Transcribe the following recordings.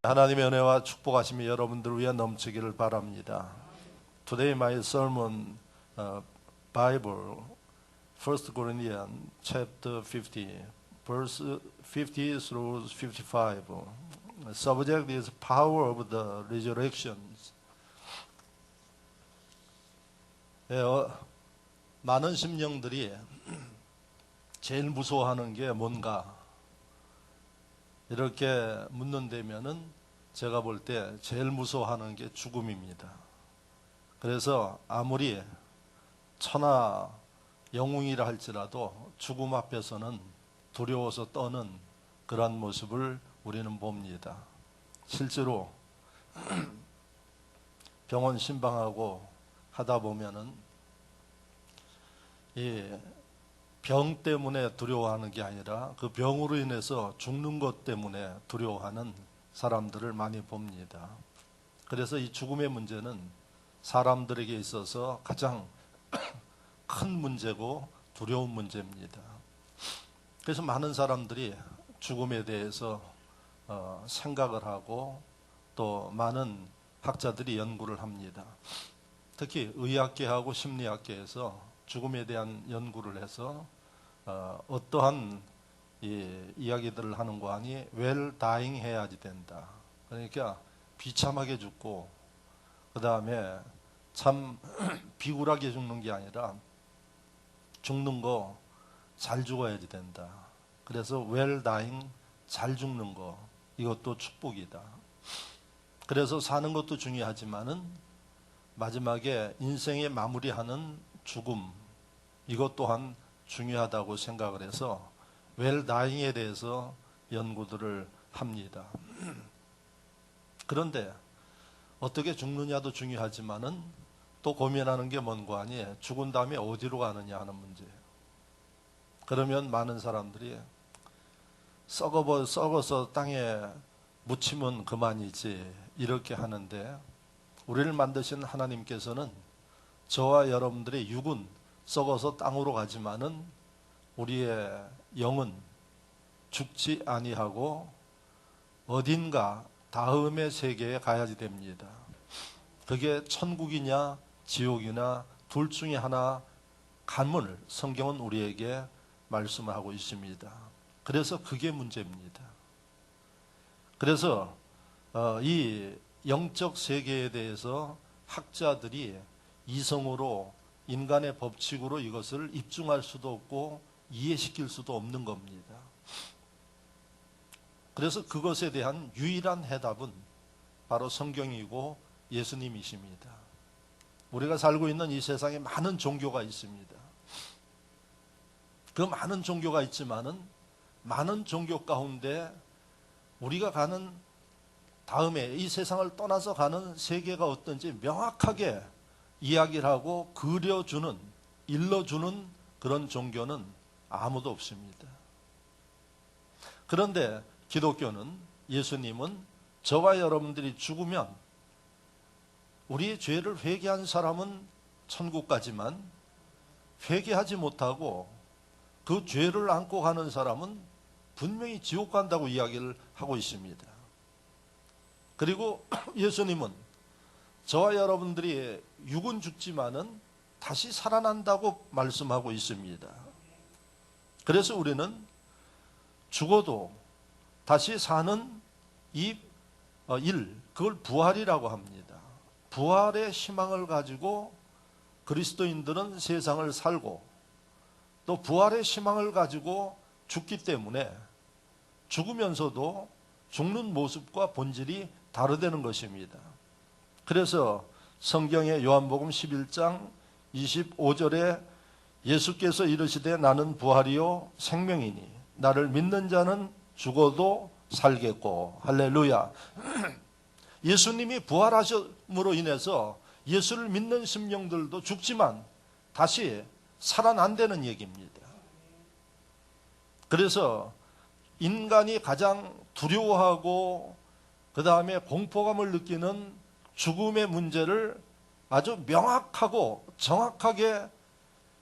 하나님의 은혜와 축복하심이 여러분들을 위해 넘치기를 바랍니다. Today my sermon Bible 1 Corinthians chapter 50 verse 50 through 55. Subject is power of the resurrection. 많은 심령들이 제일 무서워하는 게 뭔가 이렇게 묻는다면은 제가 볼 때 제일 무서워하는 게 죽음입니다. 그래서 아무리 천하 영웅이라 할지라도 죽음 앞에서는 두려워서 떠는 그런 모습을 우리는 봅니다. 실제로 병원 신방하고 하다 보면은 이 병 때문에 두려워하는 게 아니라 그 병으로 인해서 죽는 것 때문에 두려워하는 사람들을 많이 봅니다. 그래서 이 죽음의 문제는 사람들에게 있어서 가장 큰 문제고 두려운 문제입니다. 그래서 많은 사람들이 죽음에 대해서 생각을 하고 또 많은 학자들이 연구를 합니다. 특히 의학계하고 심리학계에서 죽음에 대한 연구를 해서 어떠한 이야기들을 하는 거 아니 well dying 해야지 된다. 그러니까 비참하게 죽고 그 다음에 참 비굴하게 죽는 게 아니라 죽는 거 잘 죽어야지 된다. 그래서 well dying 잘 죽는 거 이것도 축복이다. 그래서 사는 것도 중요하지만은 마지막에 인생의 마무리하는 죽음 이것 또한 중요하다고 생각을 해서 well dying에 대해서 연구들을 합니다. 그런데 어떻게 죽느냐도 중요하지만은 또 고민하는 게 뭔가 아니에요. 죽은 다음에 어디로 가느냐 하는 문제예요. 그러면 많은 사람들이 썩어서 땅에 묻히면 그만이지 이렇게 하는데 우리를 만드신 하나님께서는 저와 여러분들의 육은 썩어서 땅으로 가지만은 우리의 영은 죽지 아니하고 어딘가 다음의 세계에 가야지 됩니다. 그게 천국이냐 지옥이나 둘 중에 하나 간문을 성경은 우리에게 말씀하고 있습니다. 그래서 그게 문제입니다. 그래서 이 영적 세계에 대해서 학자들이 이성으로 인간의 법칙으로 이것을 입증할 수도 없고 이해시킬 수도 없는 겁니다. 그래서 그것에 대한 유일한 해답은 바로 성경이고 예수님이십니다. 우리가 살고 있는 이 세상에 많은 종교가 있습니다. 그 많은 종교가 있지만은 많은 종교 가운데 우리가 가는 다음에 이 세상을 떠나서 가는 세계가 어떤지 명확하게 이야기를 하고 그려주는, 일러주는 그런 종교는 아무도 없습니다. 그런데 기독교는 예수님은 저와 여러분들이 죽으면 우리의 죄를 회개한 사람은 천국 가지만 회개하지 못하고 그 죄를 안고 가는 사람은 분명히 지옥 간다고 이야기를 하고 있습니다. 그리고 예수님은 저와 여러분들이 육은 죽지만은 다시 살아난다고 말씀하고 있습니다. 그래서 우리는 죽어도 다시 사는 이 일, 그걸 부활이라고 합니다. 부활의 희망을 가지고 그리스도인들은 세상을 살고 또 부활의 희망을 가지고 죽기 때문에 죽으면서도 죽는 모습과 본질이 다르다는 것입니다. 그래서 성경의 요한복음 11장 25절에 예수께서 이르시되 나는 부활이요 생명이니 나를 믿는 자는 죽어도 살겠고 할렐루야. 예수님이 부활하심으로 인해서 예수를 믿는 심령들도 죽지만 다시 살아난다는 얘기입니다. 그래서 인간이 가장 두려워하고 그 다음에 공포감을 느끼는 죽음의 문제를 아주 명확하고 정확하게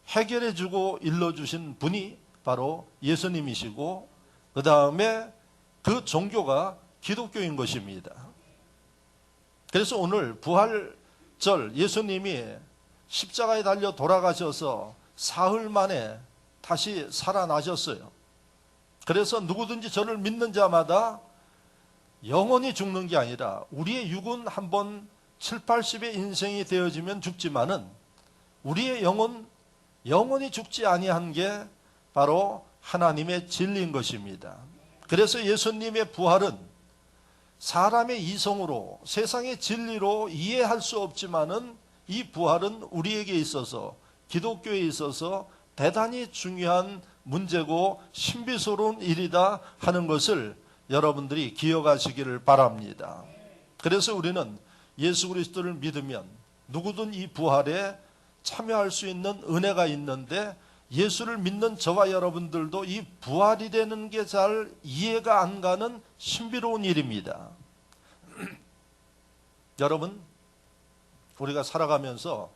해결해주고 일러주신 분이 바로 예수님이시고 그 다음에 그 종교가 기독교인 것입니다. 그래서 오늘 부활절 예수님이 십자가에 달려 돌아가셔서 사흘 만에 다시 살아나셨어요. 그래서 누구든지 저를 믿는 자마다 영원히 죽는 게 아니라 우리의 육은 한번 7, 80의 인생이 되어지면 죽지만은 우리의 영은 영원히 죽지 아니한 게 바로 하나님의 진리인 것입니다. 그래서 예수님의 부활은 사람의 이성으로 세상의 진리로 이해할 수 없지만은 이 부활은 우리에게 있어서 기독교에 있어서 대단히 중요한 문제고 신비스러운 일이다 하는 것을 여러분들이 기억하시기를 바랍니다. 그래서 우리는 예수 그리스도를 믿으면 누구든 이 부활에 참여할 수 있는 은혜가 있는데 예수를 믿는 저와 여러분들도 이 부활이라는 게 잘 이해가 안 가는 신비로운 일입니다. 여러분, 우리가 살아가면서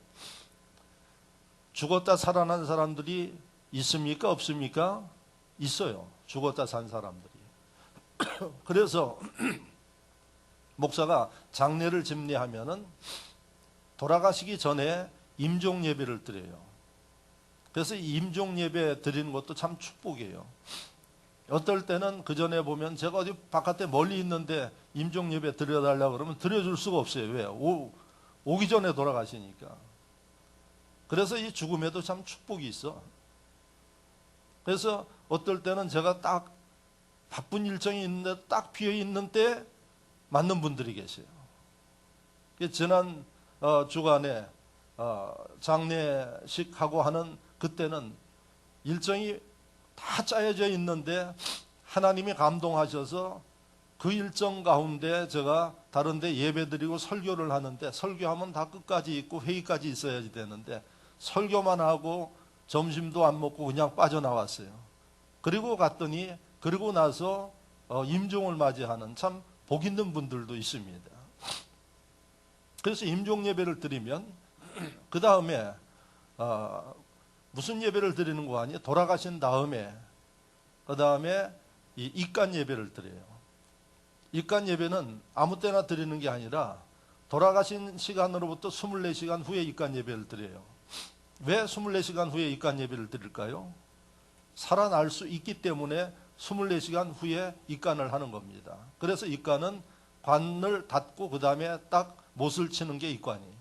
죽었다 살아난 사람들이 있습니까? 없습니까? 있어요. 죽었다 산 사람들이. 그래서 목사가 장례를 집례하면은 돌아가시기 전에 임종 예배를 드려요. 그래서 임종 예배 드리는 것도 참 축복이에요. 어떨 때는 그 전에 보면 제가 어디 바깥에 멀리 있는데 임종 예배 드려달라고 그러면 드려줄 수가 없어요. 왜요? 오기 전에 돌아가시니까. 그래서 이 죽음에도 참 축복이 있어. 그래서 어떨 때는 제가 딱 바쁜 일정이 있는데 딱 비어 있는 때 맞는 분들이 계세요. 지난 주간에 장례식하고 하는 그때는 일정이 다 짜여져 있는데 하나님이 감동하셔서 그 일정 가운데 제가 다른 데 예배드리고 설교를 하는데 설교하면 다 끝까지 있고 회의까지 있어야지 되는데 설교만 하고 점심도 안 먹고 그냥 빠져나왔어요. 그리고 갔더니 그리고 나서 임종을 맞이하는 참 복 있는 분들도 있습니다. 그래서 임종 예배를 드리면 그 다음에 무슨 예배를 드리는 거 아니에요? 돌아가신 다음에 그 다음에 이 입관 예배를 드려요. 입관 예배는 아무 때나 드리는 게 아니라 돌아가신 시간으로부터 24시간 후에 입관 예배를 드려요. 왜 24시간 후에 입관 예배를 드릴까요? 살아날 수 있기 때문에 24시간 후에 입관을 하는 겁니다. 그래서 입관은 관을 닫고 그 다음에 딱 못을 치는 게 입관이에요.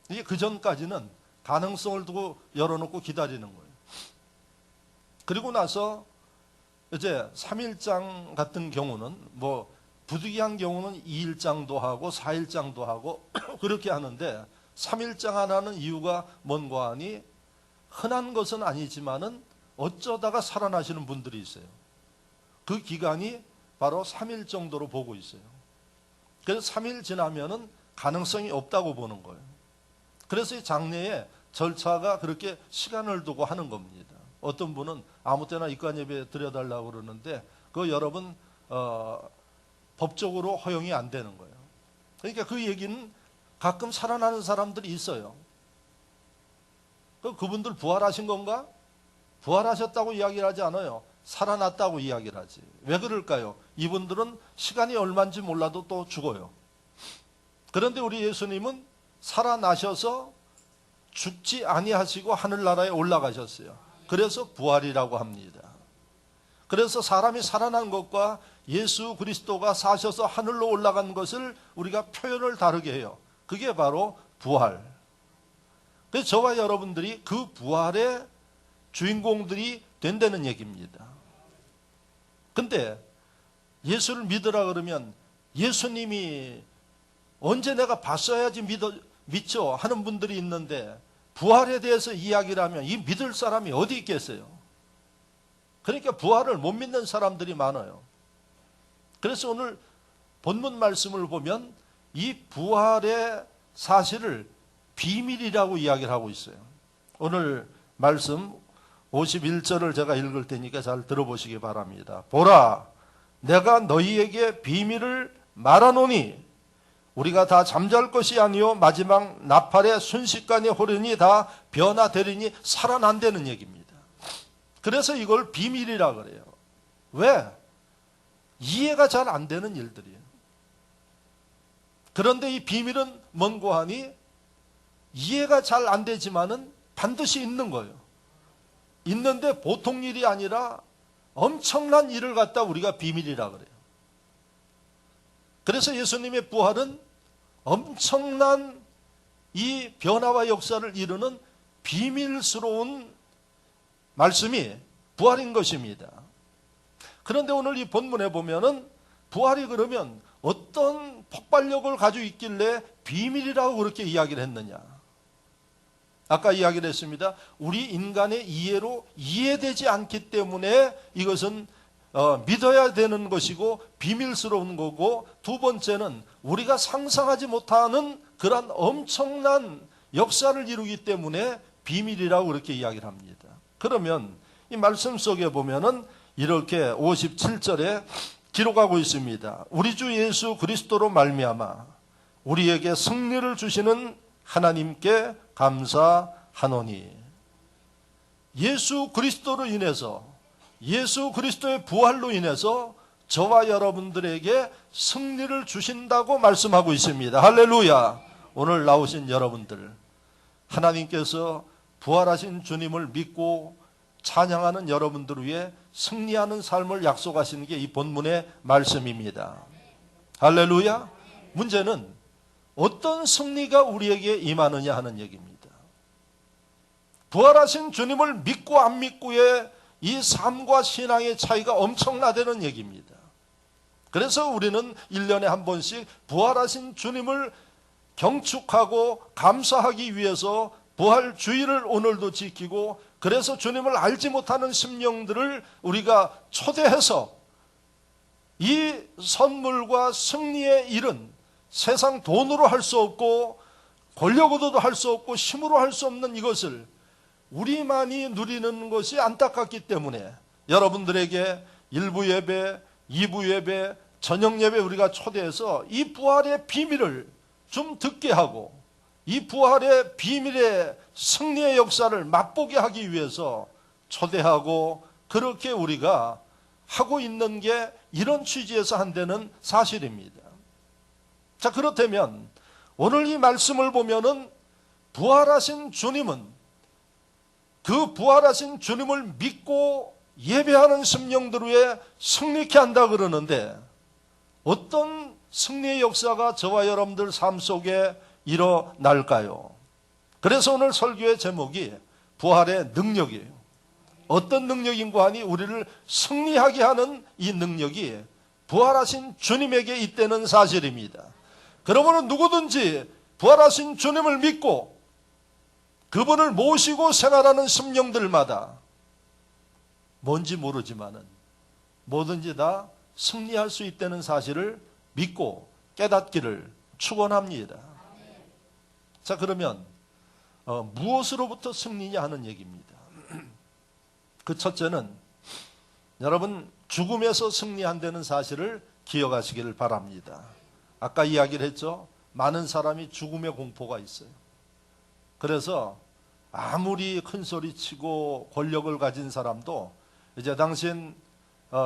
이게 그 전까지는 가능성을 두고 열어놓고 기다리는 거예요. 그리고 나서 이제 3일장 같은 경우는 뭐 부득이한 경우는 2일장도 하고 4일장도 하고 그렇게 하는데 3일장 하나는 이유가 뭔가 하니 흔한 것은 아니지만은 어쩌다가 살아나시는 분들이 있어요. 그 기간이 바로 3일 정도로 보고 있어요. 그래서 3일 지나면은 가능성이 없다고 보는 거예요. 그래서 이 장례의 절차가 그렇게 시간을 두고 하는 겁니다. 어떤 분은 아무 때나 입관 예배 드려달라고 그러는데 그거 여러분 법적으로 허용이 안 되는 거예요. 그러니까 그 얘기는 가끔 살아나는 사람들이 있어요. 그분들 부활하신 건가? 부활하셨다고 이야기를 하지 않아요. 살아났다고 이야기를 하지. 왜 그럴까요? 이분들은 시간이 얼마인지 몰라도 또 죽어요. 그런데 우리 예수님은 살아나셔서 죽지 아니하시고 하늘나라에 올라가셨어요. 그래서 부활이라고 합니다. 그래서 사람이 살아난 것과 예수 그리스도가 사셔서 하늘로 올라간 것을 우리가 표현을 다르게 해요. 그게 바로 부활. 그래서 저와 여러분들이 그 부활의 주인공들이 된다는 얘기입니다. 근데 예수를 믿으라 그러면 예수님이 언제 내가 봤어야지 믿죠 하는 분들이 있는데 부활에 대해서 이야기를 하면 이 믿을 사람이 어디 있겠어요? 그러니까 부활을 못 믿는 사람들이 많아요. 그래서 오늘 본문 말씀을 보면 이 부활의 사실을 비밀이라고 이야기를 하고 있어요. 오늘 말씀 51절을 제가 읽을 테니까 잘 들어보시기 바랍니다. 보라, 내가 너희에게 비밀을 말하노니 우리가 다 잠잘 것이 아니요 마지막 나팔의 순식간에 호련히 다 변화되리니 살아난다는 얘기입니다. 그래서 이걸 비밀이라 그래요. 왜? 이해가 잘 안 되는 일들이에요. 그런데 이 비밀은 뭔고 하니 이해가 잘 안 되지만은 반드시 있는 거예요. 있는데 보통 일이 아니라 엄청난 일을 갖다 우리가 비밀이라 그래요. 그래서 예수님의 부활은 엄청난 이 변화와 역사를 이루는 비밀스러운 말씀이 부활인 것입니다. 그런데 오늘 이 본문에 보면은 부활이 그러면 어떤 폭발력을 가지고 있길래 비밀이라고 그렇게 이야기를 했느냐. 아까 이야기를 했습니다. 우리 인간의 이해로 이해되지 않기 때문에 이것은 믿어야 되는 것이고 비밀스러운 거고, 두 번째는 우리가 상상하지 못하는 그런 엄청난 역사를 이루기 때문에 비밀이라고 그렇게 이야기를 합니다. 그러면 이 말씀 속에 보면은 이렇게 57절에 기록하고 있습니다. 우리 주 예수 그리스도로 말미암아 우리에게 승리를 주시는 하나님께 감사하노니. 예수 그리스도로 인해서, 예수 그리스도의 부활로 인해서 저와 여러분들에게 승리를 주신다고 말씀하고 있습니다. 할렐루야. 오늘 나오신 여러분들, 하나님께서 부활하신 주님을 믿고 찬양하는 여러분들 위해 승리하는 삶을 약속하시는 게 이 본문의 말씀입니다. 할렐루야. 문제는 어떤 승리가 우리에게 임하느냐 하는 얘기입니다. 부활하신 주님을 믿고 안 믿고의 이 삶과 신앙의 차이가 엄청나다는 얘기입니다. 그래서 우리는 1년에 한 번씩 부활하신 주님을 경축하고 감사하기 위해서 부활주의를 오늘도 지키고, 그래서 주님을 알지 못하는 심령들을 우리가 초대해서 이 선물과 승리의 일은 세상 돈으로 할 수 없고 권력으로도 할 수 없고 힘으로 할 수 없는 이것을 우리만이 누리는 것이 안타깝기 때문에 여러분들에게 1부 예배, 2부 예배, 저녁 예배 우리가 초대해서 이 부활의 비밀을 좀 듣게 하고, 이 부활의 비밀의 승리의 역사를 맛보게 하기 위해서 초대하고, 그렇게 우리가 하고 있는 게 이런 취지에서 한다는 사실입니다. 자, 그렇다면 오늘 이 말씀을 보면은 부활하신 주님은 그 부활하신 주님을 믿고 예배하는 심령들 위해 승리케 한다 그러는데, 어떤 승리의 역사가 저와 여러분들 삶 속에 일어날까요? 그래서 오늘 설교의 제목이 부활의 능력이에요. 어떤 능력인고 하니 우리를 승리하게 하는 이 능력이 부활하신 주님에게 있다는 사실입니다. 그러므로 누구든지 부활하신 주님을 믿고 그분을 모시고 생활하는 심령들마다 뭔지 모르지만은 뭐든지 다 승리할 수 있다는 사실을 믿고 깨닫기를 축원합니다. 자, 그러면 무엇으로부터 승리냐 하는 얘기입니다. 그 첫째는 여러분 죽음에서 승리한다는 사실을 기억하시기를 바랍니다. 아까 이야기를 했죠. 많은 사람이 죽음의 공포가 있어요. 그래서 아무리 큰 소리 치고 권력을 가진 사람도 이제 당신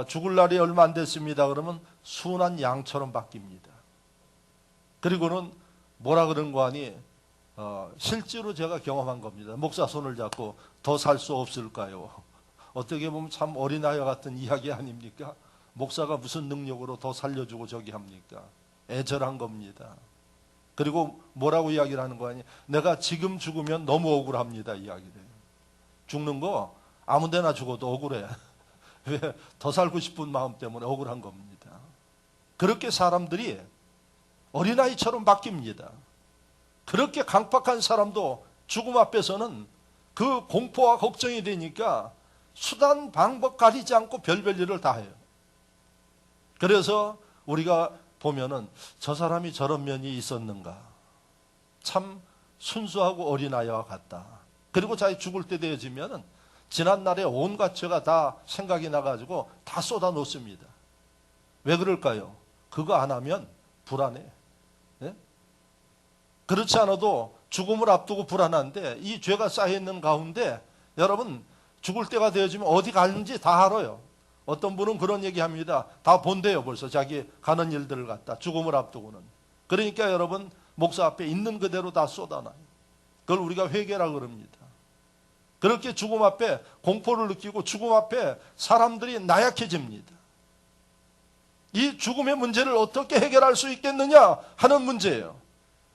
죽을 날이 얼마 안 됐습니다 그러면 순한 양처럼 바뀝니다. 그리고는 뭐라 그런 거 하니 실제로 제가 경험한 겁니다. 목사 손을 잡고 더 살 수 없을까요? 어떻게 보면 참 어린아이 같은 이야기 아닙니까? 목사가 무슨 능력으로 더 살려주고 저기 합니까? 애절한 겁니다. 그리고 뭐라고 이야기를 하는 거 아니? 내가 지금 죽으면 너무 억울합니다 이야기를 해요. 죽는 거 아무 데나 죽어도 억울해. 왜? 더 살고 싶은 마음 때문에 억울한 겁니다. 그렇게 사람들이 어린아이처럼 바뀝니다. 그렇게 강팍한 사람도 죽음 앞에서는 그 공포와 걱정이 되니까 수단 방법 가리지 않고 별별 일을 다 해요. 그래서 우리가 보면은 저 사람이 저런 면이 있었는가, 참 순수하고 어린아이와 같다. 그리고 자기 죽을 때 되어지면은 지난날의 온갖 죄가 다 생각이 나가지고 다 쏟아 놓습니다. 왜 그럴까요? 그거 안 하면 불안해. 네? 그렇지 않아도 죽음을 앞두고 불안한데 이 죄가 쌓여있는 가운데 여러분 죽을 때가 되어지면 어디 가는지 다 알아요. 어떤 분은 그런 얘기합니다. 다 본대요, 벌써 자기 가는 일들을 갖다 죽음을 앞두고는. 그러니까 여러분 목사 앞에 있는 그대로 다 쏟아놔요. 그걸 우리가 회개라 그럽니다. 그렇게 죽음 앞에 공포를 느끼고 죽음 앞에 사람들이 나약해집니다. 이 죽음의 문제를 어떻게 해결할 수 있겠느냐 하는 문제예요.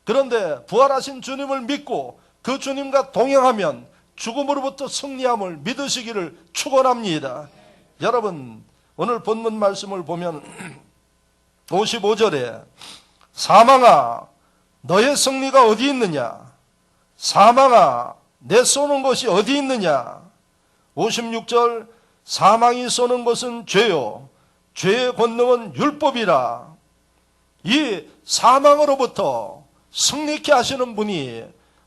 그런데 부활하신 주님을 믿고 그 주님과 동행하면 죽음으로부터 승리함을 믿으시기를 축원합니다. 여러분 오늘 본문 말씀을 보면 55절에 사망아 너의 승리가 어디 있느냐, 사망아 내 쏘는 것이 어디 있느냐. 56절 사망이 쏘는 것은 죄요 죄의 권능은 율법이라. 이 사망으로부터 승리케 하시는 분이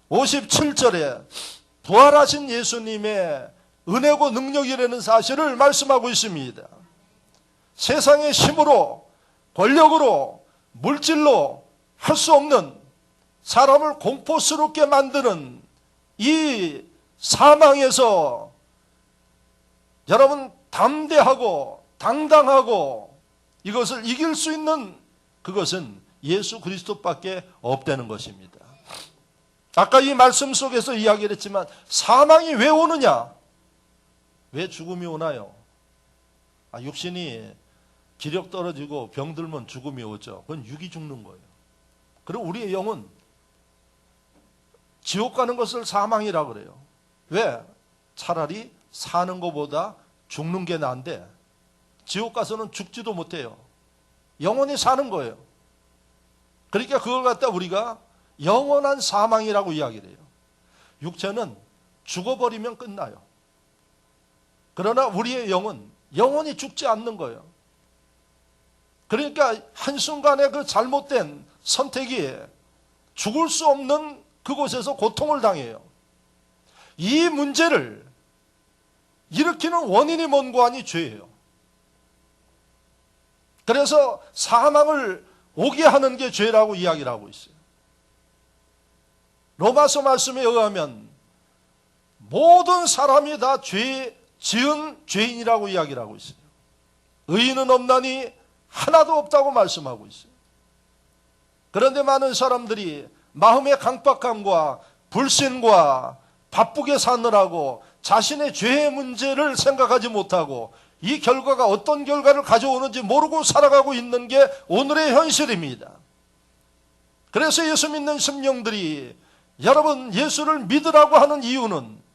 57절에 부활하신 예수님의 은혜고 능력이라는 사실을 말씀하고 있습니다. 세상의 힘으로 권력으로 물질로 할 수 없는, 사람을 공포스럽게 만드는 이 사망에서 여러분 담대하고 당당하고 이것을 이길 수 있는 그것은 예수 그리스도밖에 없다는 것입니다. 아까 이 말씀 속에서 이야기를 했지만 사망이 왜 오느냐? 왜 죽음이 오나요? 육신이 기력 떨어지고 병들면 죽음이 오죠. 그건 육이 죽는 거예요. 그리고 우리의 영은 지옥 가는 것을 사망이라 그래요. 왜? 차라리 사는 것보다 죽는 게 나은데 지옥 가서는 죽지도 못해요. 영원히 사는 거예요. 그러니까 그걸 갖다 우리가 영원한 사망이라고 이야기를 해요. 육체는 죽어버리면 끝나요. 그러나 우리의 영은 영원히 죽지 않는 거예요. 그러니까 한순간에 그 잘못된 선택이 죽을 수 없는 그곳에서 고통을 당해요. 이 문제를 일으키는 원인이 뭔고 하니 죄예요. 그래서 사망을 오게 하는 게 죄라고 이야기를 하고 있어요. 로마서 말씀에 의하면 모든 사람이 다 죄 지은 죄인이라고 이야기를 하고 있어요. 의인은 없나니 하나도 없다고 말씀하고 있어요. 그런데 많은 사람들이 마음의 강박함과 불신과 바쁘게 사느라고 자신의 죄의 문제를 생각하지 못하고 이 결과가 어떤 결과를 가져오는지 모르고 살아가고 있는 게 오늘의 현실입니다. 그래서 예수 믿는 심령들이 여러분 예수를 믿으라고 하는 이유는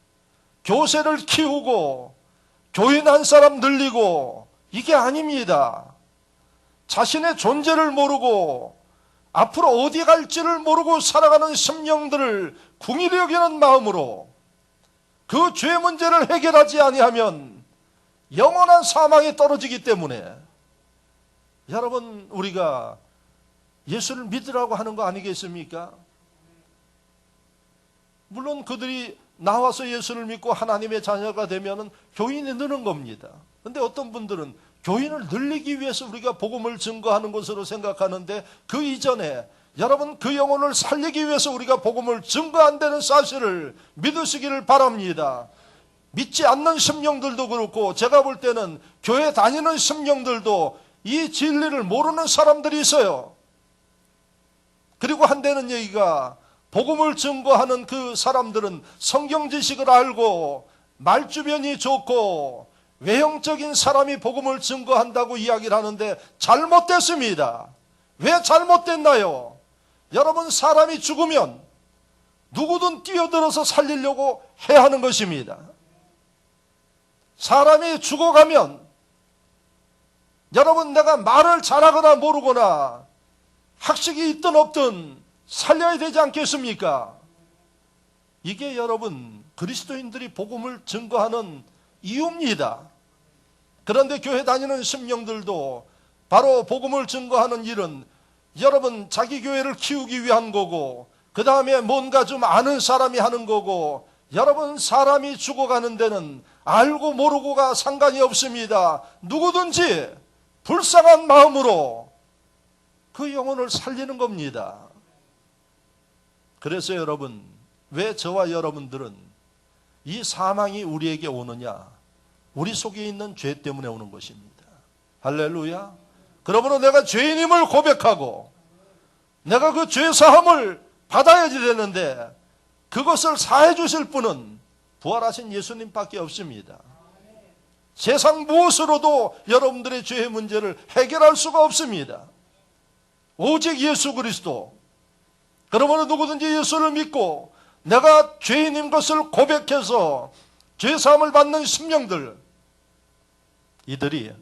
교세를 키우고 교인 한 사람 늘리고 이게 아닙니다. 자신의 존재를 모르고 앞으로 어디 갈지를 모르고 살아가는 심령들을 긍휼히 여기는 마음으로 그 죄 문제를 해결하지 아니하면 영원한 사망에 떨어지기 때문에 여러분 우리가 예수를 믿으라고 하는 거 아니겠습니까? 물론 그들이 나와서 예수를 믿고 하나님의 자녀가 되면 교인이 느는 겁니다. 그런데 어떤 분들은 교인을 늘리기 위해서 우리가 복음을 증거하는 것으로 생각하는데 그 이전에 여러분 그 영혼을 살리기 위해서 우리가 복음을 증거한다는 사실을 믿으시기를 바랍니다. 믿지 않는 심령들도 그렇고 제가 볼 때는 교회 다니는 심령들도 이 진리를 모르는 사람들이 있어요. 그리고 한다는 얘기가 복음을 증거하는 그 사람들은 성경 지식을 알고 말주변이 좋고 외형적인 사람이 복음을 증거한다고 이야기를 하는데 잘못됐습니다. 왜 잘못됐나요? 여러분 사람이 죽으면 누구든 뛰어들어서 살리려고 해야 하는 것입니다. 사람이 죽어가면 여러분 내가 말을 잘하거나 모르거나 학식이 있든 없든 살려야 되지 않겠습니까? 이게 여러분 그리스도인들이 복음을 증거하는 이유입니다. 그런데 교회 다니는 심령들도 바로 복음을 증거하는 일은 여러분 자기 교회를 키우기 위한 거고 그 다음에 뭔가 좀 아는 사람이 하는 거고 여러분 사람이 죽어가는 데는 알고 모르고가 상관이 없습니다. 누구든지 불쌍한 마음으로 그 영혼을 살리는 겁니다. 그래서 여러분 왜 저와 여러분들은 이 사망이 우리에게 오느냐? 우리 속에 있는 죄 때문에 오는 것입니다. 할렐루야. 그러므로 내가 죄인임을 고백하고 내가 그 죄 사함을 받아야지 되는데 그것을 사해 주실 분은 부활하신 예수님밖에 없습니다. 세상 무엇으로도 여러분들의 죄의 문제를 해결할 수가 없습니다. 오직 예수 그리스도. 그러므로 누구든지 예수를 믿고 내가 죄인인 것을 고백해서 죄 사함을 받는 심령들, 이들이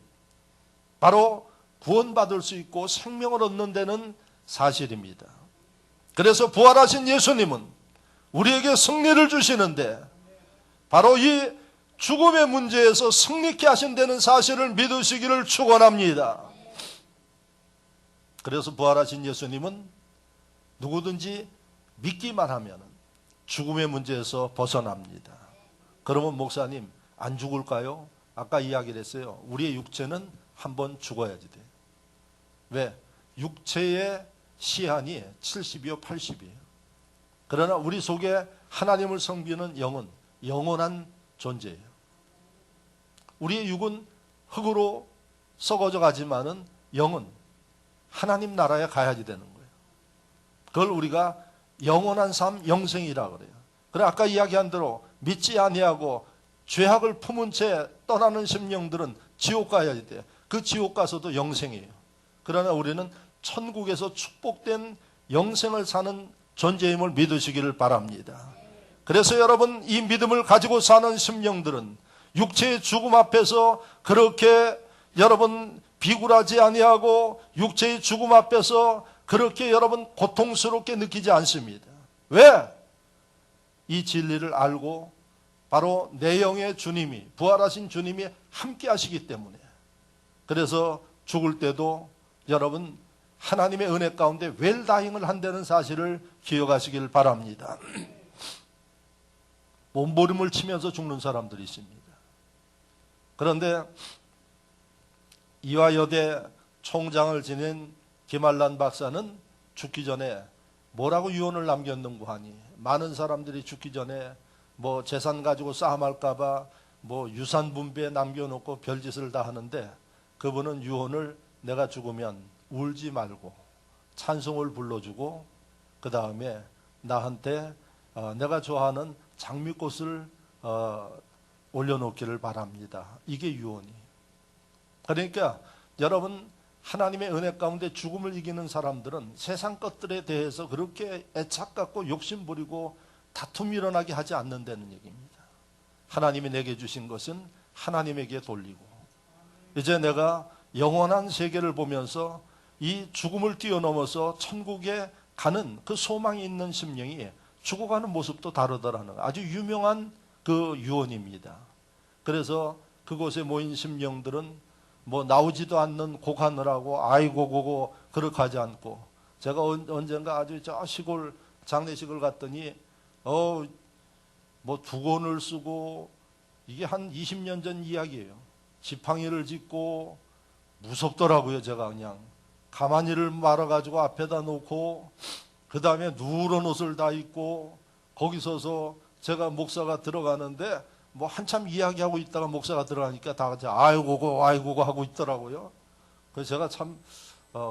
바로 구원받을 수 있고 생명을 얻는 데는 사실입니다. 그래서 부활하신 예수님은 우리에게 승리를 주시는데 바로 이 죽음의 문제에서 승리케 하신다는 사실을 믿으시기를 축원합니다. 그래서 부활하신 예수님은 누구든지 믿기만 하면 죽음의 문제에서 벗어납니다. 그러면 목사님 안 죽을까요? 아까 이야기를 했어요. 우리의 육체는 한번 죽어야지 돼. 왜? 육체의 시한이 70이요 80이에요. 그러나 우리 속에 하나님을 섬기는 영은 영원한 존재예요. 우리의 육은 흙으로 썩어져 가지만은 영은 하나님 나라에 가야지 되는 거예요. 그걸 우리가 영원한 삶, 영생이라 그래요. 그래 아까 이야기한 대로 믿지 아니하고 죄악을 품은 채 떠나는 심령들은 지옥 가야지 돼요. 그 지옥 가서도 영생이에요. 그러나 우리는 천국에서 축복된 영생을 사는 존재임을 믿으시기를 바랍니다. 그래서 여러분 이 믿음을 가지고 사는 심령들은 육체의 죽음 앞에서 그렇게 여러분 비굴하지 아니하고 육체의 죽음 앞에서 그렇게 여러분 고통스럽게 느끼지 않습니다. 왜? 이 진리를 알고 바로 내 영의 주님이 부활하신 주님이 함께 하시기 때문에 그래서 죽을 때도 여러분 하나님의 은혜 가운데 웰다잉을 한다는 사실을 기억하시길 바랍니다. 몸부림을 치면서 죽는 사람들이 있습니다. 그런데 이화여대 총장을 지낸 김한란 박사는 죽기 전에 뭐라고 유언을 남겼는고 하니 많은 사람들이 죽기 전에 뭐 재산 가지고 싸움할까봐 뭐 유산 분배에 남겨놓고 별짓을 다 하는데 그분은 유언을 내가 죽으면 울지 말고 찬송을 불러주고 그 다음에 나한테 내가 좋아하는 장미꽃을 올려놓기를 바랍니다. 이게 유언이. 그러니까 여러분 하나님의 은혜 가운데 죽음을 이기는 사람들은 세상 것들에 대해서 그렇게 애착 갖고 욕심 부리고 다툼 일어나게 하지 않는다는 얘기입니다. 하나님이 내게 주신 것은 하나님에게 돌리고 이제 내가 영원한 세계를 보면서 이 죽음을 뛰어넘어서 천국에 가는 그 소망이 있는 심령이 죽어가는 모습도 다르더라는 아주 유명한 그 유언입니다. 그래서 그곳에 모인 심령들은 뭐 나오지도 않는 고간을 아이고 고고 그렇게 하지 않고 제가 언젠가 아주 저 시골 장례식을 갔더니 뭐 두건을 쓰고 이게 한 20년 전 이야기예요. 지팡이를 짚고 무섭더라고요. 제가 그냥 가마니를 말아가지고 앞에다 놓고 그 다음에 누런 옷을 다 입고 거기 서서 제가 목사가 들어가는데 뭐 한참 이야기하고 있다가 목사가 들어가니까 다 같이 아이고고 아이고고 하고 있더라고요. 그래서 제가 참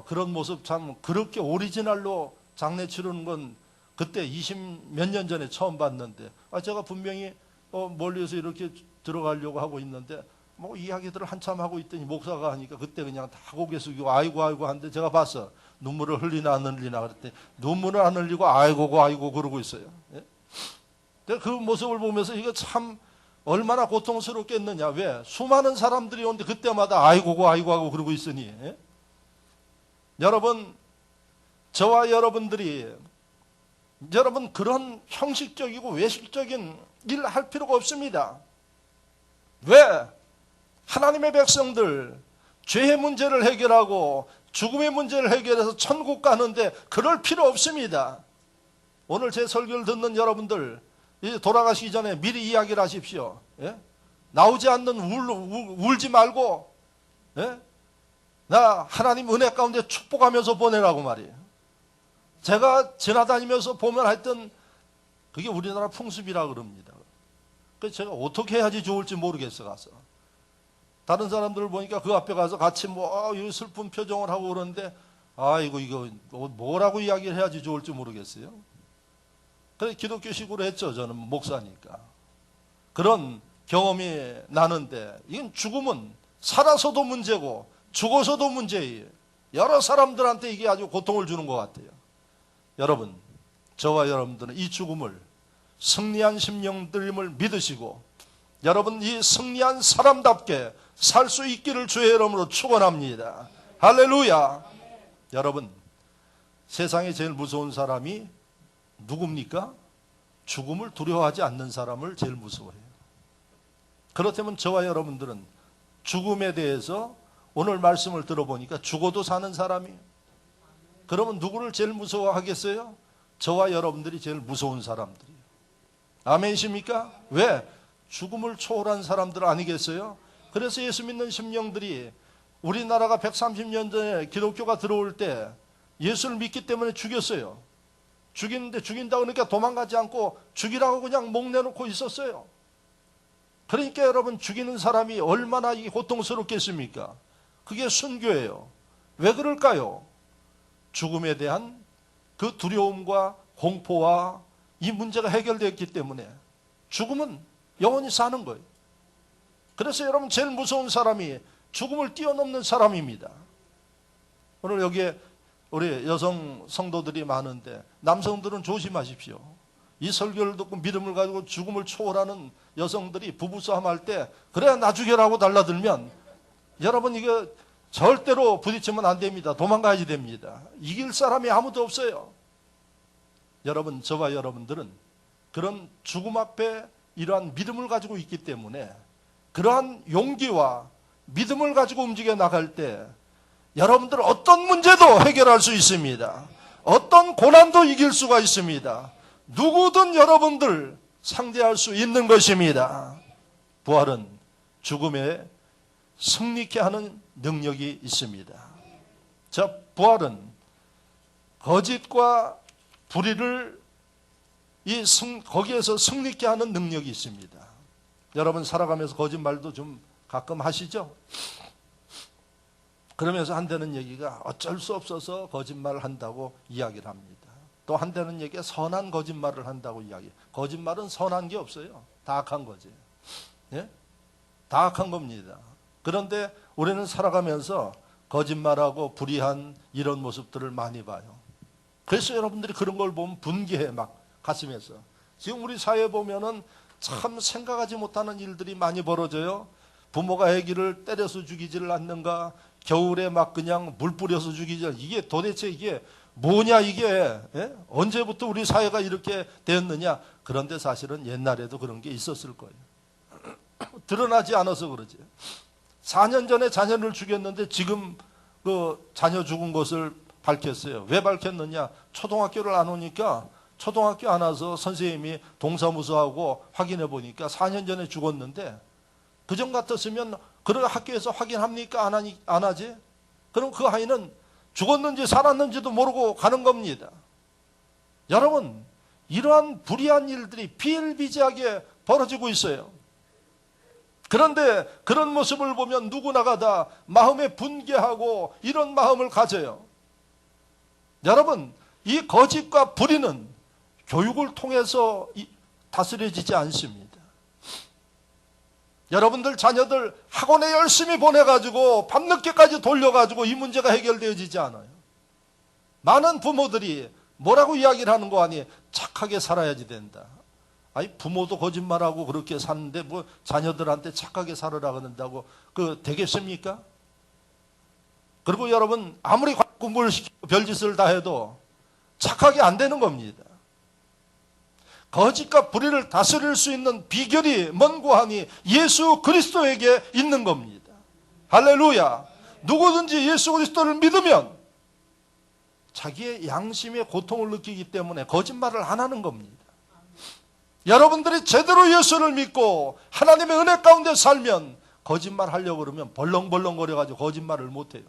그런 모습 참 그렇게 오리지널로 장례 치르는 건 그때 20 몇 년 전에 처음 봤는데 제가 분명히 멀리서 이렇게 들어가려고 하고 있는데 뭐 이야기들을 한참 하고 있더니 목사가 하니까 그때 그냥 다 고개 숙이고 아이고 아이고 하는데 제가 봤어. 눈물을 흘리나 안 흘리나 그랬더니 눈물을 안 흘리고 아이고고 아이고 그러고 있어요. 예? 그 모습을 보면서 이거 참 얼마나 고통스럽겠느냐. 왜? 수많은 사람들이 오는데 그때마다 아이고고 아이고 하고 그러고 있으니. 예? 여러분 저와 여러분들이 여러분 그런 형식적이고 외식적인 일 할 필요가 없습니다. 왜? 하나님의 백성들 죄의 문제를 해결하고 죽음의 문제를 해결해서 천국 가는데 그럴 필요 없습니다. 오늘 제 설교를 듣는 여러분들 이제 돌아가시기 전에 미리 이야기를 하십시오. 예? 나오지 않는 울지 말고 예? 나 하나님 은혜 가운데 축복하면서 보내라고 말이에요. 제가 지나다니면서 보면 하여튼 그게 우리나라 풍습이라 그럽니다. 그래서 제가 어떻게 해야지 좋을지 모르겠어 가서. 다른 사람들을 보니까 그 앞에 가서 같이 뭐 슬픈 표정을 하고 그러는데 아이고 이거 뭐라고 이야기를 해야지 좋을지 모르겠어요. 그래 기독교식으로 했죠. 저는 목사니까. 그런 경험이 나는데 이건 죽음은 살아서도 문제고 죽어서도 문제예요. 여러 사람들한테 이게 아주 고통을 주는 것 같아요. 여러분, 저와 여러분들은 이 죽음을 승리한 심령들임을 믿으시고 여러분 이 승리한 사람답게 살 수 있기를 주의 이름으로 축원합니다. 할렐루야. 여러분, 세상에 제일 무서운 사람이 누굽니까? 죽음을 두려워하지 않는 사람을 제일 무서워해요. 그렇다면 저와 여러분들은 죽음에 대해서 오늘 말씀을 들어보니까 죽어도 사는 사람이에요. 그러면 누구를 제일 무서워하겠어요? 저와 여러분들이 제일 무서운 사람들이에요. 아멘이십니까? 왜? 죽음을 초월한 사람들 아니겠어요? 그래서 예수 믿는 심령들이 우리나라가 130년 전에 기독교가 들어올 때 예수를 믿기 때문에 죽였어요. 죽이는데 죽인다고 그러니까 도망가지 않고 죽이라고 그냥 목 내놓고 있었어요. 그러니까 여러분 죽이는 사람이 얼마나 고통스럽겠습니까? 그게 순교예요. 왜 그럴까요? 죽음에 대한 그 두려움과 공포와 이 문제가 해결되었기 때문에 죽음은 영원히 사는 거예요. 그래서 여러분 제일 무서운 사람이 죽음을 뛰어넘는 사람입니다. 오늘 여기에 우리 여성 성도들이 많은데 남성들은 조심하십시오. 이 설교를 듣고 믿음을 가지고 죽음을 초월하는 여성들이 부부싸움 할 때 그래 나 죽여라고 달라들면 여러분 이거 절대로 부딪히면 안 됩니다. 도망가야지 됩니다. 이길 사람이 아무도 없어요. 여러분 저와 여러분들은 그런 죽음 앞에 이러한 믿음을 가지고 있기 때문에 그러한 용기와 믿음을 가지고 움직여 나갈 때 여러분들 어떤 문제도 해결할 수 있습니다. 어떤 고난도 이길 수가 있습니다. 누구든 여러분들 상대할 수 있는 것입니다. 부활은 죽음에 승리케 하는 능력이 있습니다. 자, 부활은 거짓과 불의를 거기에서 승리케 하는 능력이 있습니다. 여러분 살아가면서 거짓말도 좀 가끔 하시죠? 그러면서 한다는 얘기가 어쩔 수 없어서 거짓말을 한다고 이야기를 합니다. 또 한다는 얘기가 선한 거짓말을 한다고 이야기해요. 거짓말은 선한 게 없어요. 다 악한 거지. 예? 다 악한 겁니다. 그런데 우리는 살아가면서 거짓말하고 불의한 이런 모습들을 많이 봐요. 그래서 여러분들이 그런 걸 보면 분개해 막 가슴에서. 지금 우리 사회에 보면은 참 생각하지 못하는 일들이 많이 벌어져요. 부모가 아기를 때려서 죽이지를 않는가, 겨울에 막 그냥 물 뿌려서 죽이지. 이게 도대체 이게 뭐냐 이게. 예? 언제부터 우리 사회가 이렇게 되었느냐. 그런데 사실은 옛날에도 그런 게 있었을 거예요. 드러나지 않아서 그러지. 4년 전에 자녀를 죽였는데 지금 그 자녀 죽은 것을 밝혔어요. 왜 밝혔느냐. 초등학교를 안 오니까 초등학교 안 와서 선생님이 동사무소하고 확인해 보니까 4년 전에 죽었는데 그전 같았으면 그런 학교에서 확인합니까? 안 하지? 그럼 그 아이는 죽었는지 살았는지도 모르고 가는 겁니다. 여러분, 이러한 불의한 일들이 비일비재하게 벌어지고 있어요. 그런데 그런 모습을 보면 누구나가 다 마음에 분개하고 이런 마음을 가져요. 여러분, 이 거짓과 불의는 교육을 통해서 다스려지지 않습니다. 여러분들 자녀들 학원에 열심히 보내가지고 밤늦게까지 돌려가지고 이 문제가 해결되어지지 않아요. 많은 부모들이 뭐라고 이야기를 하는 거 아니에요? 착하게 살아야지 된다. 아니 부모도 거짓말하고 그렇게 사는데 뭐 자녀들한테 착하게 살으라 그런다고 그 되겠습니까? 그리고 여러분 아무리 공부를 시키고 별짓을 다 해도 착하게 안 되는 겁니다. 거짓과 불의를 다스릴 수 있는 비결이 뭔고 하니 예수 그리스도에게 있는 겁니다. 할렐루야. 누구든지 예수 그리스도를 믿으면 자기의 양심의 고통을 느끼기 때문에 거짓말을 안 하는 겁니다. 여러분들이 제대로 예수를 믿고 하나님의 은혜 가운데 살면 거짓말 하려고 그러면 벌렁벌렁거려가지고 거짓말을 못해요.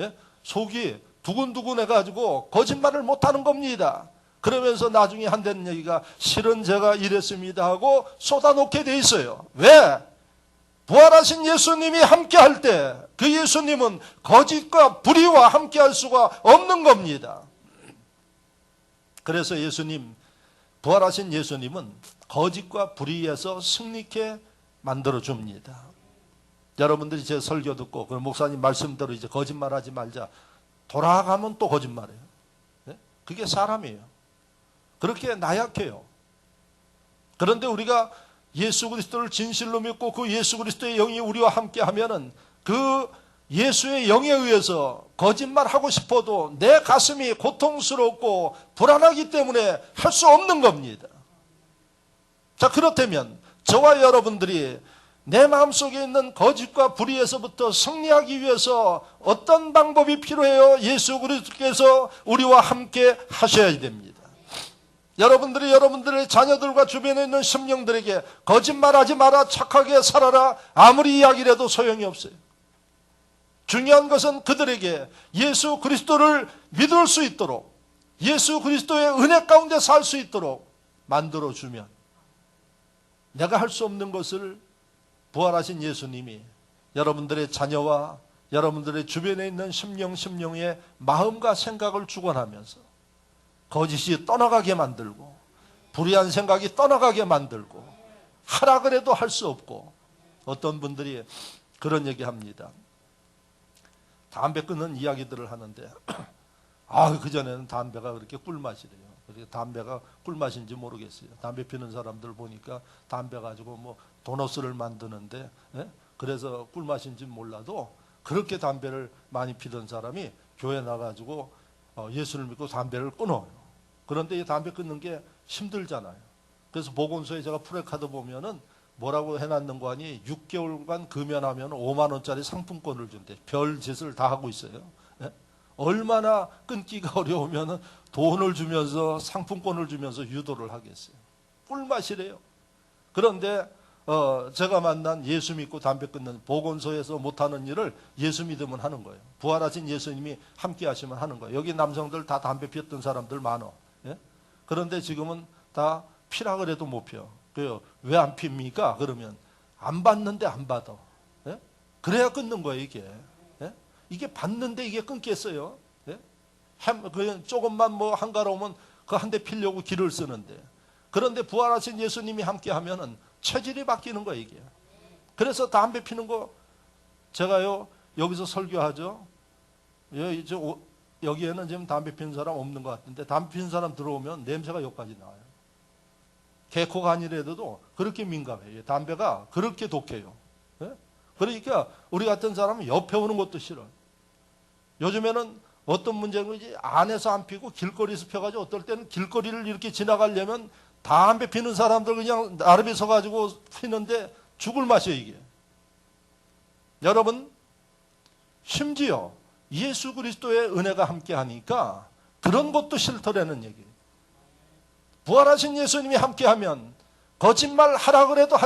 예? 속이 두근두근해가지고 거짓말을 못하는 겁니다. 그러면서 나중에 한다는 얘기가 실은 제가 이랬습니다 하고 쏟아놓게 돼 있어요. 왜? 부활하신 예수님이 함께할 때 그 예수님은 거짓과 불의와 함께할 수가 없는 겁니다. 그래서 부활하신 예수님은 거짓과 불의에서 승리케 만들어줍니다. 여러분들이 제 설교 듣고 그 목사님 말씀대로 이제 거짓말하지 말자, 돌아가면 또 거짓말해요. 그게 사람이에요. 그렇게 나약해요. 그런데 우리가 예수 그리스도를 진실로 믿고 그 예수 그리스도의 영이 우리와 함께 하면은 그 예수의 영에 의해서 거짓말하고 싶어도 내 가슴이 고통스럽고 불안하기 때문에 할 수 없는 겁니다. 자, 그렇다면 저와 여러분들이 내 마음속에 있는 거짓과 불의에서부터 승리하기 위해서 어떤 방법이 필요해요? 예수 그리스도께서 우리와 함께 하셔야 됩니다. 여러분들이 여러분들의 자녀들과 주변에 있는 심령들에게 거짓말하지 마라, 착하게 살아라, 아무리 이야기를 해도 소용이 없어요. 중요한 것은 그들에게 예수 그리스도를 믿을 수 있도록, 예수 그리스도의 은혜 가운데 살 수 있도록 만들어주면, 내가 할 수 없는 것을 부활하신 예수님이 여러분들의 자녀와 여러분들의 주변에 있는 심령의 마음과 생각을 주관하면서 거짓이 떠나가게 만들고 불의한 생각이 떠나가게 만들고 하라 그래도 할 수 없고, 어떤 분들이 그런 얘기합니다. 담배 끊는 이야기들을 하는데 그전에는 담배가 그렇게 꿀맛이래요. 그렇게 담배가 꿀맛인지 모르겠어요. 담배 피는 사람들 보니까 담배 가지고 뭐 도너스를 만드는데, 그래서 꿀맛인지 몰라도 그렇게 담배를 많이 피던 사람이 교회 나가지고 예수를 믿고 담배를 끊어요. 그런데 이 담배 끊는 게 힘들잖아요. 그래서 보건소에 제가 프레카드 보면은 뭐라고 해놨는 거 아니, 6개월간 금연하면 5만 원짜리 상품권을 준대. 별 짓을 다 하고 있어요. 얼마나 끊기가 어려우면 돈을 주면서 상품권을 주면서 유도를 하겠어요. 꿀맛이래요. 그런데 제가 만난 예수 믿고 담배 끊는 보건소에서 못하는 일을 예수 믿으면 하는 거예요. 부활하신 예수님이 함께 하시면 하는 거예요. 여기 남성들 다 담배 피웠던 사람들 많아. 그런데 지금은 다 피라 그래도 못 피워. 왜 안 핍니까? 그러면 안 받는데 안 받아. 그래야 끊는 거예요, 이게. 이게 받는데 이게 끊겠어요? 조금만 뭐 한가로우면 그 한 대 피려고 기를 쓰는데. 그런데 부활하신 예수님이 함께 하면은 체질이 바뀌는 거예요, 이게. 그래서 담배 피는 거, 제가요, 여기서 설교하죠. 여기에는 지금 담배 피는 사람 없는 것 같은데, 담배 피는 사람 들어오면 냄새가 여기까지 나와요. 개코가 아니라도 그렇게 민감해요. 담배가 그렇게 독해요. 그러니까 우리 같은 사람은 옆에 오는 것도 싫어요. 요즘에는 어떤 문제인지 안에서 안 피고 길거리에서 펴가지고, 어떨 때는 길거리를 이렇게 지나가려면 담배 피는 사람들 그냥 나름에 서가지고 피는데 죽을 맛이에요, 이게. 여러분, 심지어 예수 그리스도의 은혜가 함께 하니까 그런 것도 싫더라는 얘기예요. 부활하신 예수님이 함께하면 거짓말 하라 그래도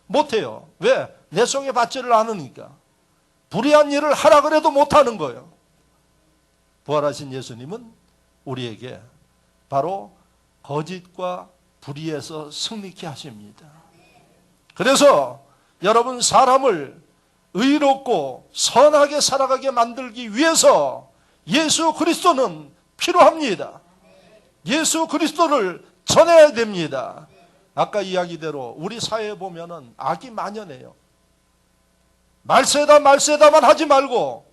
못해요. 왜? 내 속에 받지를 않으니까. 불의한 일을 하라 그래도 못하는 거예요. 부활하신 예수님은 우리에게 바로 거짓과 불의에서 승리케 하십니다. 그래서 여러분, 사람을 의롭고 선하게 살아가게 만들기 위해서 예수 그리스도는 필요합니다. 예수 그리스도를 전해야 됩니다. 아까 이야기대로 우리 사회에 보면은 악이 만연해요. 말세다만 하지 말고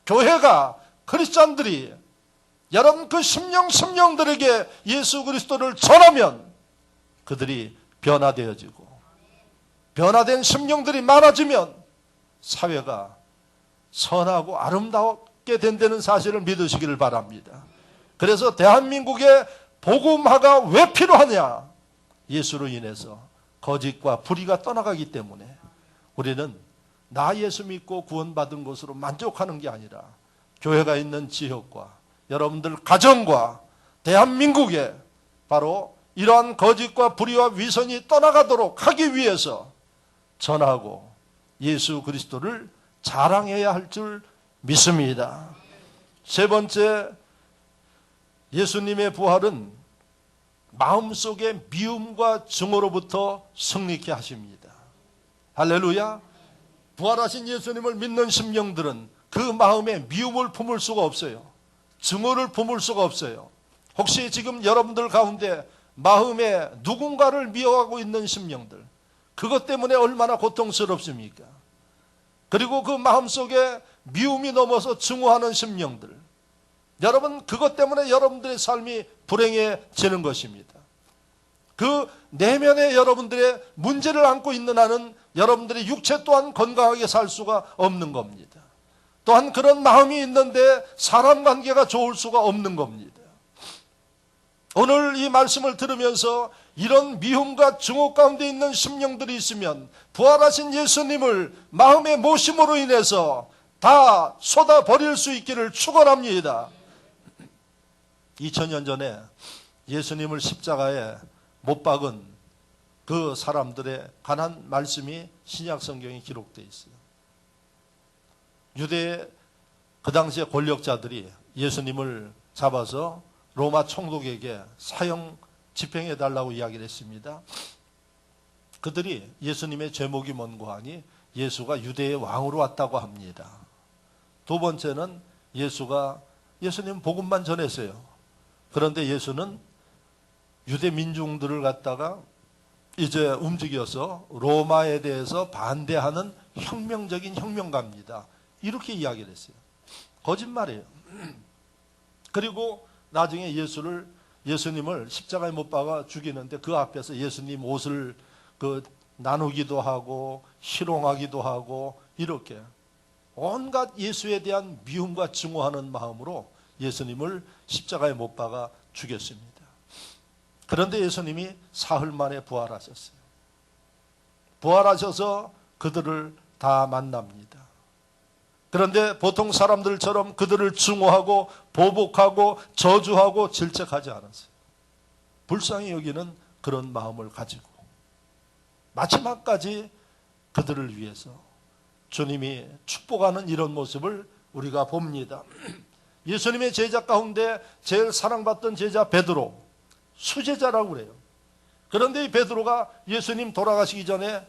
교회가, 크리스찬들이 여러분 그 심령들에게 예수 그리스도를 전하면 그들이 변화되어지고, 변화된 심령들이 많아지면 사회가 선하고 아름답게 된다는 사실을 믿으시기를 바랍니다. 그래서 대한민국의 복음화가 왜 필요하냐? 예수로 인해서 거짓과 불의가 떠나가기 때문에 우리는 나 예수 믿고 구원받은 것으로 만족하는 게 아니라 교회가 있는 지역과 여러분들 가정과 대한민국에 바로 이러한 거짓과 불의와 위선이 떠나가도록 하기 위해서 전하고 예수 그리스도를 자랑해야 할 줄 믿습니다. 세 번째, 예수님의 부활은 마음속의 미움과 증오로부터 승리케 하십니다. 할렐루야. 부활하신 예수님을 믿는 심령들은 그 마음에 미움을 품을 수가 없어요. 증오를 품을 수가 없어요. 혹시 지금 여러분들 가운데 마음에 누군가를 미워하고 있는 심령들, 그것 때문에 얼마나 고통스럽습니까? 그리고 그 마음속에 미움이 넘어서 증오하는 심령들, 여러분, 그것 때문에 여러분들의 삶이 불행해지는 것입니다. 그 내면에 여러분들의 문제를 안고 있는 한은 여러분들의 육체 또한 건강하게 살 수가 없는 겁니다. 또한 그런 마음이 있는데 사람 관계가 좋을 수가 없는 겁니다. 오늘 이 말씀을 들으면서 이런 미움과 증오 가운데 있는 심령들이 있으면 부활하신 예수님을 마음의 모심으로 인해서 다 쏟아버릴 수 있기를 축원합니다. 2000년 전에 예수님을 십자가에 못 박은 그 사람들에 관한 말씀이 신약 성경에 기록되어 있어요. 유대 그 당시의 권력자들이 예수님을 잡아서 로마 총독에게 사형 집행해 달라고 이야기를 했습니다. 그들이 예수님의 죄목이 뭔고 하니 예수가 유대의 왕으로 왔다고 합니다. 두 번째는 예수님 복음만 전했어요. 그런데 예수는 유대 민중들을 갖다가 이제 움직여서 로마에 대해서 반대하는 혁명적인 혁명가입니다. 이렇게 이야기를 했어요. 거짓말이에요. 그리고 나중에 예수님을 십자가에 못 박아 죽이는데 그 앞에서 예수님 옷을 나누기도 하고 희롱하기도 하고 이렇게 온갖 예수에 대한 미움과 증오하는 마음으로 예수님을 십자가에 못 박아 죽였습니다. 그런데 예수님이 사흘 만에 부활하셨어요. 부활하셔서 그들을 다 만납니다. 그런데 보통 사람들처럼 그들을 증오하고 보복하고 저주하고 질책하지 않았어요. 불쌍히 여기는 그런 마음을 가지고 마지막까지 그들을 위해서 주님이 축복하는 이런 모습을 우리가 봅니다. 예수님의 제자 가운데 제일 사랑받던 제자 베드로, 수제자라고 그래요. 그런데 이 베드로가 예수님 돌아가시기 전에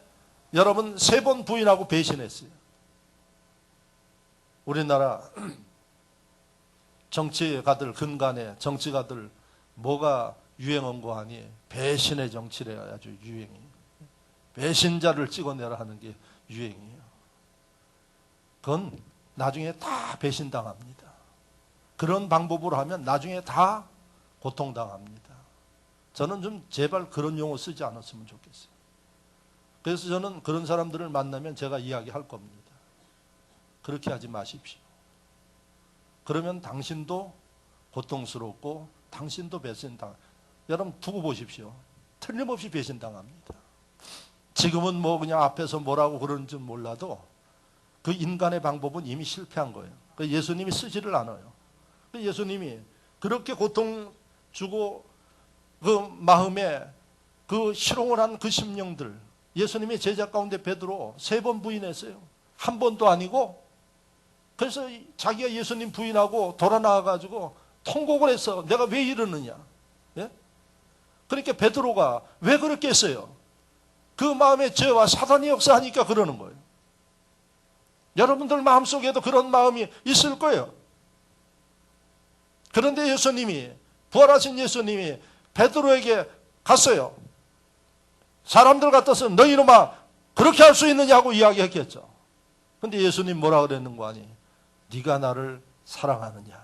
여러분 3번 부인하고 배신했어요. 우리나라 정치가들, 근간에 정치가들 뭐가 유행한 거 아니? 배신의 정치래 아주 유행이. 배신자를 찍어내라 하는 게 유행이에요. 그건 나중에 다 배신당합니다. 그런 방법으로 하면 나중에 다 고통당합니다. 저는 좀 제발 그런 용어 쓰지 않았으면 좋겠어요. 그래서 저는 그런 사람들을 만나면 제가 이야기할 겁니다. 그렇게 하지 마십시오. 그러면 당신도 고통스럽고 당신도 배신당. 여러분 두고 보십시오. 틀림없이 배신당합니다. 지금은 뭐 그냥 앞에서 뭐라고 그러는지 몰라도 그 인간의 방법은 이미 실패한 거예요. 예수님이 쓰지를 않아요. 예수님이 그렇게 고통 주고 그 마음에 그 희롱을 한 그 심령들, 예수님의 제자 가운데 베드로 3번 부인했어요. 한 번도 아니고. 그래서 자기가 예수님 부인하고 돌아 나와가지고 통곡을 했어. 내가 왜 이러느냐. 예? 그러니까 베드로가 왜 그렇게 했어요? 그 마음에 죄와 사단이 역사하니까 그러는 거예요. 여러분들 마음속에도 그런 마음이 있을 거예요. 그런데 예수님이, 부활하신 예수님이 베드로에게 갔어요. 사람들 같아서 너 이놈아 그렇게 할 수 있느냐고 이야기했겠죠. 근데 예수님 뭐라 그랬는 거 아니? 네가 나를 사랑하느냐.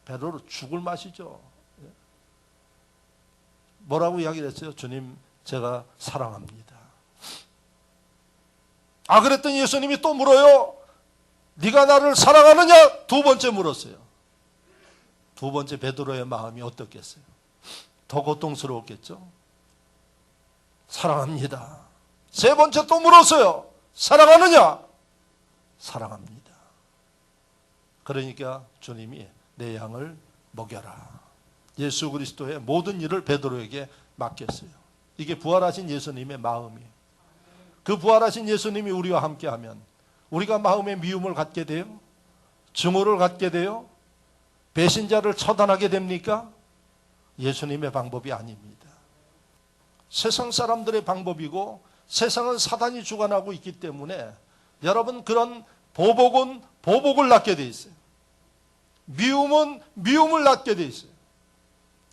베드로 죽을 맛이죠. 뭐라고 이야기를 했어요? 주님 제가 사랑합니다. 아 그랬더니 예수님이 또 물어요. 네가 나를 사랑하느냐? 2번째 물었어요. 2번째 베드로의 마음이 어떻겠어요? 더 고통스러웠겠죠? 사랑합니다. 3번째 또 물었어요. 사랑하느냐? 사랑합니다. 그러니까 주님이 내 양을 먹여라. 예수 그리스도의 모든 일을 베드로에게 맡겼어요. 이게 부활하신 예수님의 마음이에요. 그 부활하신 예수님이 우리와 함께하면 우리가 마음의 미움을 갖게 돼요? 증오를 갖게 돼요? 배신자를 처단하게 됩니까? 예수님의 방법이 아닙니다. 세상 사람들의 방법이고 세상은 사단이 주관하고 있기 때문에 여러분 그런 보복은 보복을 낳게 돼 있어요. 미움은 미움을 낳게 돼 있어요.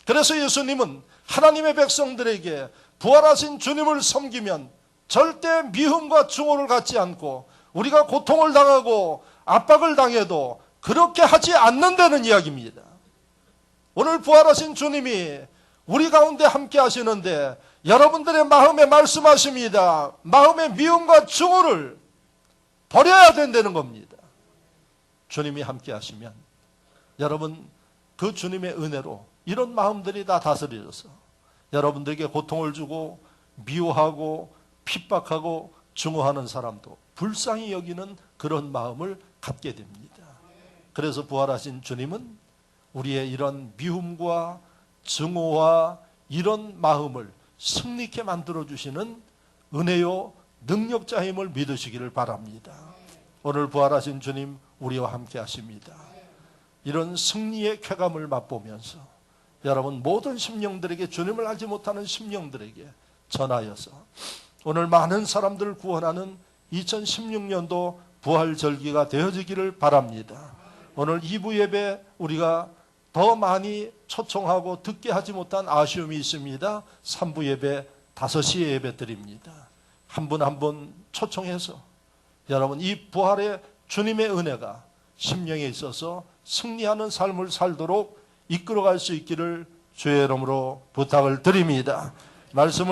그래서 예수님은 하나님의 백성들에게 부활하신 주님을 섬기면 절대 미움과 증오를 갖지 않고 우리가 고통을 당하고 압박을 당해도 그렇게 하지 않는다는 이야기입니다. 오늘 부활하신 주님이 우리 가운데 함께 하시는데 여러분들의 마음에 말씀하십니다. 마음의 미움과 증오를 버려야 된다는 겁니다. 주님이 함께 하시면 여러분 그 주님의 은혜로 이런 마음들이 다 다스려져서 여러분들에게 고통을 주고 미워하고 핍박하고 증오하는 사람도 불쌍히 여기는 그런 마음을 갖게 됩니다. 그래서 부활하신 주님은 우리의 이런 미움과 증오와 이런 마음을 승리케 만들어주시는 은혜요 능력자임을 믿으시기를 바랍니다. 오늘 부활하신 주님 우리와 함께 하십니다. 이런 승리의 쾌감을 맛보면서 여러분 모든 심령들에게, 주님을 알지 못하는 심령들에게 전하여서 오늘 많은 사람들을 구원하는 2016년도 부활절기가 되어지기를 바랍니다. 오늘 2부 예배 우리가 더 많이 초청하고 듣게 하지 못한 아쉬움이 있습니다. 3부 예배 5시에 예배 드립니다. 한 분 한 분 초청해서 여러분 이 부활의 주님의 은혜가 심령에 있어서 승리하는 삶을 살도록 이끌어갈 수 있기를 주의 이름으로 부탁을 드립니다. 말씀을